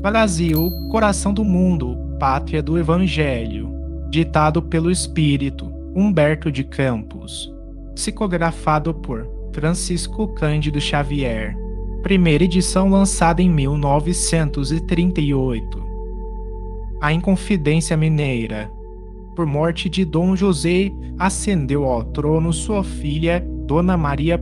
Brasil, coração do mundo, pátria do Evangelho. Ditado pelo Espírito, Humberto de Campos. Psicografado por Francisco Cândido Xavier. Primeira edição lançada em 1938. A Inconfidência Mineira. Por morte de Dom José, ascendeu ao trono sua filha, Dona Maria I,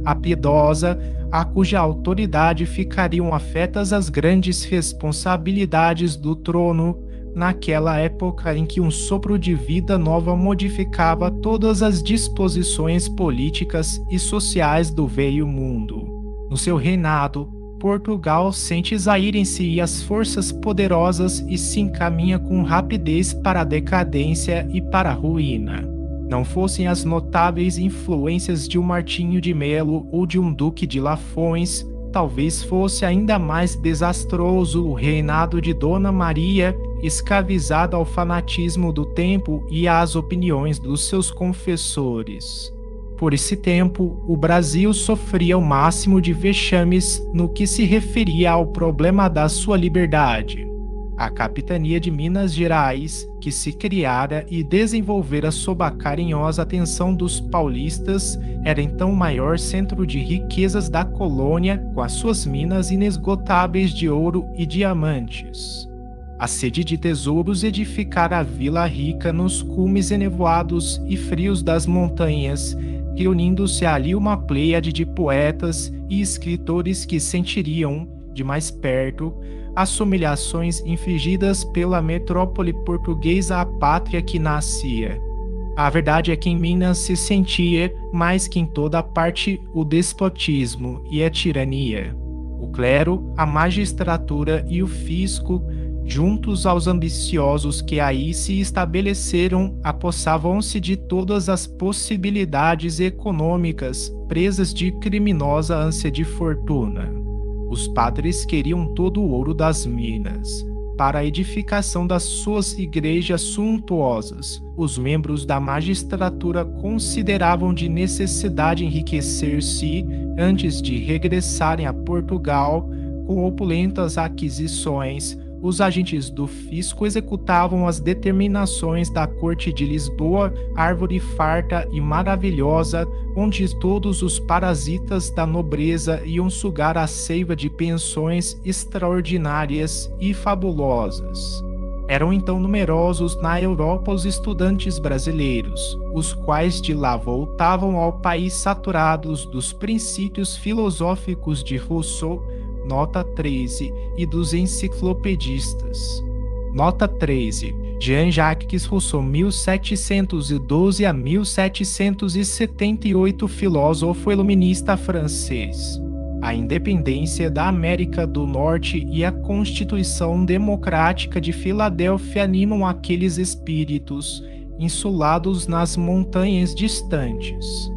a Piedosa, a cuja autoridade ficariam afetas as grandes responsabilidades do trono, naquela época em que um sopro de vida nova modificava todas as disposições políticas e sociais do velho mundo. No seu reinado, Portugal sente exaírem-se e as forças poderosas e se encaminha com rapidez para a decadência e para a ruína. Não fossem as notáveis influências de um Martinho de Melo ou de um Duque de Lafões, talvez fosse ainda mais desastroso o reinado de Dona Maria, escravizada ao fanatismo do tempo e às opiniões dos seus confessores. Por esse tempo, o Brasil sofria o máximo de vexames no que se referia ao problema da sua liberdade. A capitania de Minas Gerais, que se criara e desenvolvera sob a carinhosa atenção dos paulistas, era então o maior centro de riquezas da colônia, com as suas minas inesgotáveis de ouro e diamantes. A sede de tesouros edificara a Vila Rica nos cumes enevoados e frios das montanhas, reunindo-se ali uma pleiade de poetas e escritores que sentiriam, de mais perto, as humilhações infligidas pela metrópole portuguesa à pátria que nascia. A verdade é que em Minas se sentia, mais que em toda parte, o despotismo e a tirania. O clero, a magistratura e o fisco, juntos aos ambiciosos que aí se estabeleceram, apossavam-se de todas as possibilidades econômicas, presas de criminosa ânsia de fortuna. Os padres queriam todo o ouro das minas, para a edificação das suas igrejas suntuosas. Os membros da magistratura consideravam de necessidade enriquecer-se antes de regressarem a Portugal com opulentas aquisições. Os agentes do fisco executavam as determinações da corte de Lisboa, árvore farta e maravilhosa, onde todos os parasitas da nobreza iam sugar a seiva de pensões extraordinárias e fabulosas. Eram então numerosos na Europa os estudantes brasileiros, os quais de lá voltavam ao país saturados dos princípios filosóficos de Rousseau, Nota 13, e dos enciclopedistas. Nota 13. Jean-Jacques Rousseau, 1712 a 1778, filósofo iluminista francês. A independência da América do Norte e a Constituição Democrática de Filadélfia animam aqueles espíritos, insulados nas montanhas distantes.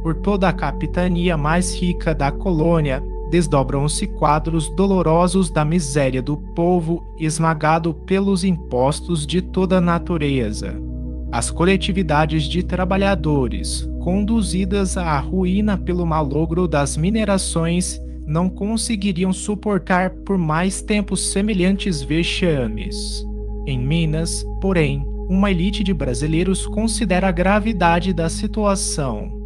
Por toda a capitania mais rica da colônia, desdobram-se quadros dolorosos da miséria do povo esmagado pelos impostos de toda a natureza. As coletividades de trabalhadores, conduzidas à ruína pelo malogro das minerações, não conseguiriam suportar por mais tempo semelhantes vexames. Em Minas, porém, uma elite de brasileiros considera a gravidade da situação.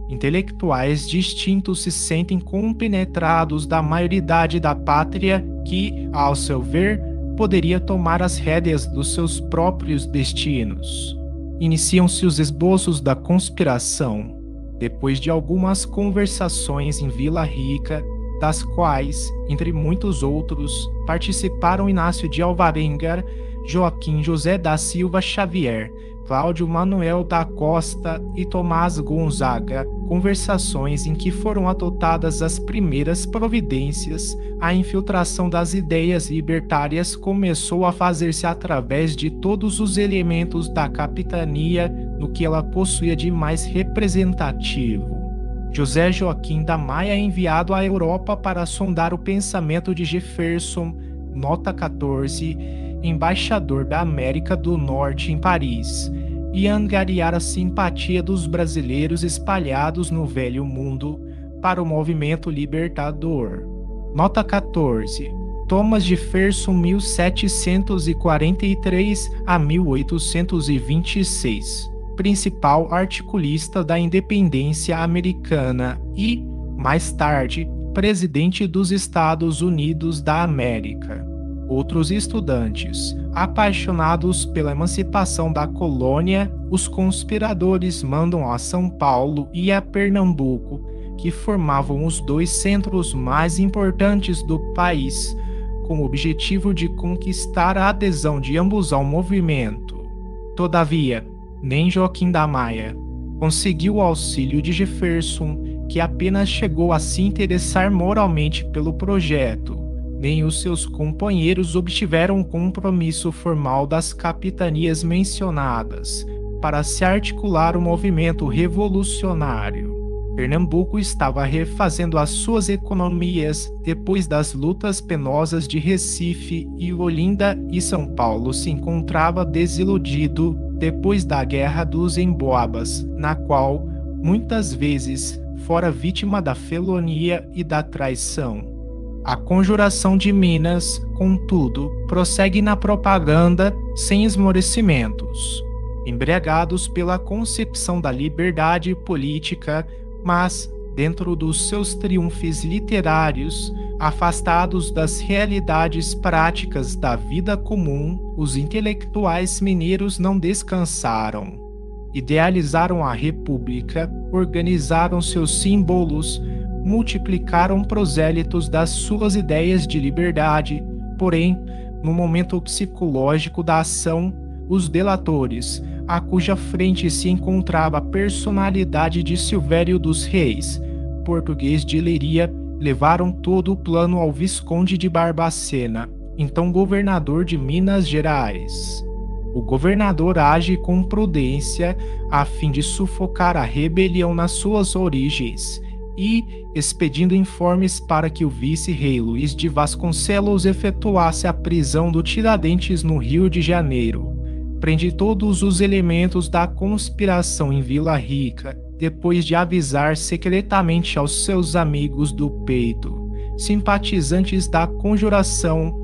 Intelectuais distintos se sentem compenetrados da maioridade da pátria que, ao seu ver, poderia tomar as rédeas dos seus próprios destinos. Iniciam-se os esboços da conspiração. Depois de algumas conversações em Vila Rica, das quais, entre muitos outros, participaram Inácio de Alvarenga, Joaquim José da Silva Xavier, Cláudio Manuel da Costa e Tomás Gonzaga, conversações em que foram adotadas as primeiras providências, a infiltração das ideias libertárias começou a fazer-se através de todos os elementos da capitania no que ela possuía de mais representativo. José Joaquim da Maia é enviado à Europa para sondar o pensamento de Jefferson, nota 14, embaixador da América do Norte em Paris, e angariar a simpatia dos brasileiros espalhados no velho mundo para o movimento libertador. Nota 14. Thomas Jefferson 1743 a 1826, principal articulista da independência americana e, mais tarde, presidente dos Estados Unidos da América. Outros estudantes, apaixonados pela emancipação da colônia, os conspiradores mandam a São Paulo e a Pernambuco, que formavam os dois centros mais importantes do país, com o objetivo de conquistar a adesão de ambos ao movimento. Todavia, nem Joaquim da Maia conseguiu o auxílio de Jefferson, que apenas chegou a se interessar moralmente pelo projeto, nem os seus companheiros obtiveram um compromisso formal das capitanias mencionadas para se articular o movimento revolucionário. Pernambuco estava refazendo as suas economias depois das lutas penosas de Recife e Olinda, e São Paulo se encontrava desiludido depois da Guerra dos Emboabas, na qual, muitas vezes, fora vítima da felonia e da traição. A Conjuração de Minas, contudo, prossegue na propaganda sem esmorecimentos, embriagados pela concepção da liberdade política, mas, dentro dos seus triunfos literários, afastados das realidades práticas da vida comum, os intelectuais mineiros não descansaram. Idealizaram a República, organizaram seus símbolos, multiplicaram prosélitos das suas ideias de liberdade, porém, no momento psicológico da ação, os delatores, a cuja frente se encontrava a personalidade de Silvério dos Reis, português de Leiria, levaram todo o plano ao Visconde de Barbacena, então governador de Minas Gerais. O governador age com prudência a fim de sufocar a rebelião nas suas origens e, expedindo informes para que o vice-rei Luís de Vasconcelos efetuasse a prisão do Tiradentes no Rio de Janeiro, prende todos os elementos da conspiração em Vila Rica, depois de avisar secretamente aos seus amigos do peito, simpatizantes da conjuração,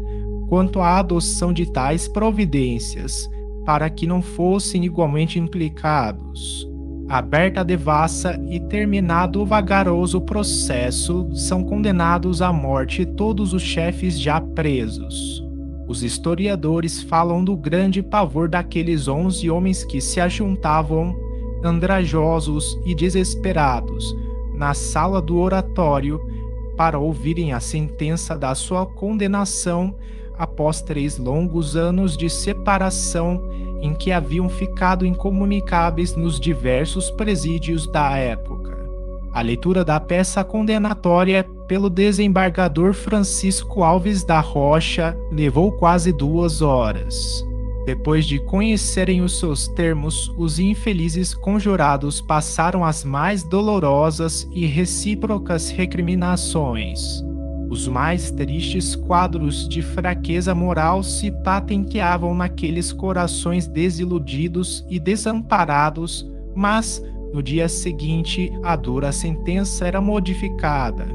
quanto à adoção de tais providências, para que não fossem igualmente implicados. Aberta a devassa e terminado o vagaroso processo, são condenados à morte todos os chefes já presos. Os historiadores falam do grande pavor daqueles 11 homens que se ajuntavam, andrajosos e desesperados, na sala do oratório, para ouvirem a sentença da sua condenação após 3 longos anos de separação em que haviam ficado incomunicáveis nos diversos presídios da época. A leitura da peça condenatória pelo desembargador Francisco Alves da Rocha levou quase 2 horas. Depois de conhecerem os seus termos, os infelizes conjurados passaram as mais dolorosas e recíprocas recriminações. Os mais tristes quadros de fraqueza moral se patenteavam naqueles corações desiludidos e desamparados, mas, no dia seguinte, a dura sentença era modificada.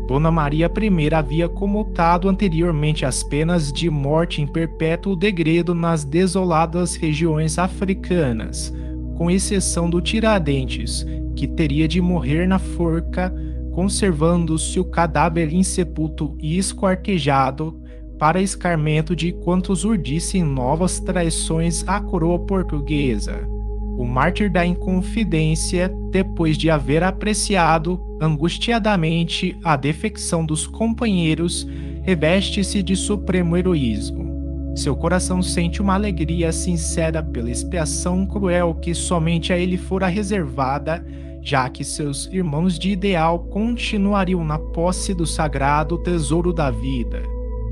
Dona Maria I havia comutado anteriormente as penas de morte em perpétuo degredo nas desoladas regiões africanas, com exceção do Tiradentes, que teria de morrer na forca, conservando-se o cadáver insepulto e esquartejado, para escarmento de quantos urdissem novas traições à coroa portuguesa. O mártir da Inconfidência, depois de haver apreciado angustiadamente a defecção dos companheiros, reveste-se de supremo heroísmo. Seu coração sente uma alegria sincera pela expiação cruel que somente a ele fora reservada, já que seus irmãos de ideal continuariam na posse do sagrado tesouro da vida.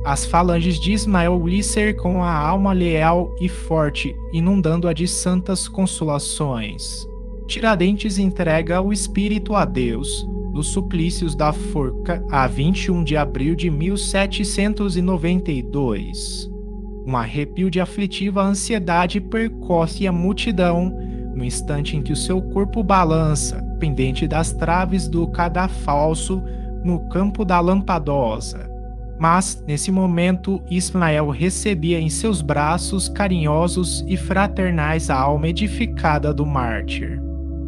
As falanges de Ismael lhe cercam a alma leal e forte, inundando-a de santas consolações. Tiradentes entrega o espírito a Deus, nos suplícios da forca, a 21 de abril de 1792. Um arrepio de aflitiva ansiedade percorre a multidão, no instante em que o seu corpo balança, pendente das traves do cadafalso, no campo da Lampadosa. Mas, nesse momento, Ismael recebia em seus braços carinhosos e fraternais a alma edificada do mártir.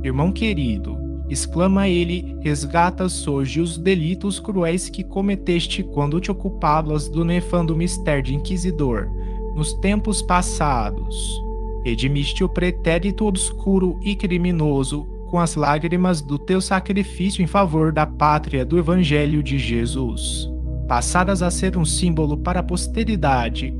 Irmão querido, exclama ele, resgatas hoje os delitos cruéis que cometeste quando te ocupavas do nefando mistério de inquisidor, nos tempos passados. Redimiste o pretérito obscuro e criminoso com as lágrimas do teu sacrifício em favor da pátria do Evangelho de Jesus, passadas a ser um símbolo para a posteridade,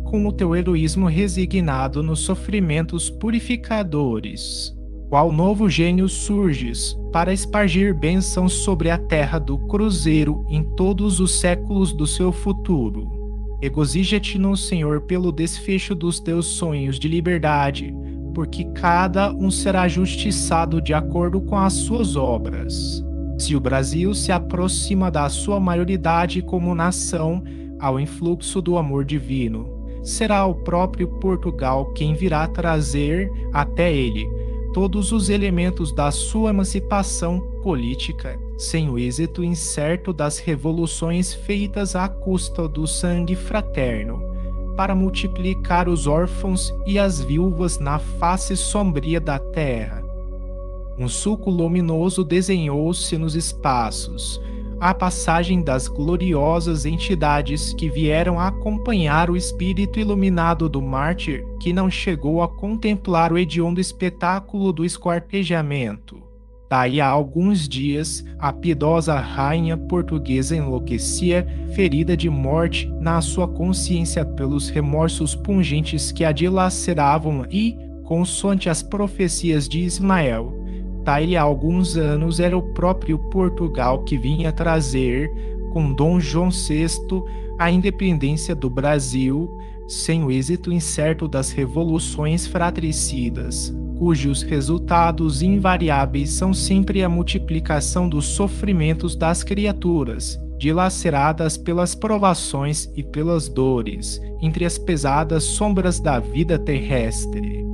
com o teu heroísmo resignado nos sofrimentos purificadores. Qual novo gênio surges para espargir bênçãos sobre a terra do cruzeiro em todos os séculos do seu futuro. Regozija-te no Senhor pelo desfecho dos teus sonhos de liberdade, porque cada um será justiçado de acordo com as suas obras. Se o Brasil se aproxima da sua maioridade como nação ao influxo do amor divino, será o próprio Portugal quem virá trazer até ele todos os elementos da sua emancipação política, sem o êxito incerto das revoluções feitas à custa do sangue fraterno, para multiplicar os órfãos e as viúvas na face sombria da terra. Um sulco luminoso desenhou-se nos espaços, a passagem das gloriosas entidades que vieram acompanhar o espírito iluminado do mártir que não chegou a contemplar o hediondo espetáculo do esquartejamento. Daí a alguns dias, a piedosa rainha portuguesa enlouquecia, ferida de morte na sua consciência pelos remorsos pungentes que a dilaceravam e, consoante as profecias de Ismael, daí a alguns anos era o próprio Portugal que vinha trazer, com Dom João VI, a independência do Brasil, sem o êxito incerto das revoluções fratricidas, cujos resultados invariáveis são sempre a multiplicação dos sofrimentos das criaturas, dilaceradas pelas provações e pelas dores, entre as pesadas sombras da vida terrestre.